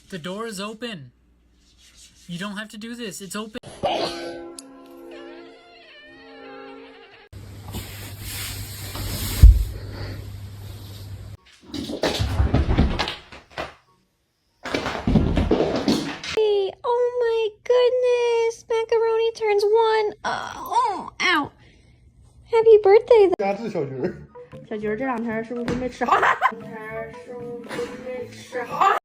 The door is open. You don't have to do this. It's open. Hey, oh my goodness. Macaroni turns 1. Oh, ow. Happy birthday. 压制小菊儿。小菊儿这2天是不是没吃好？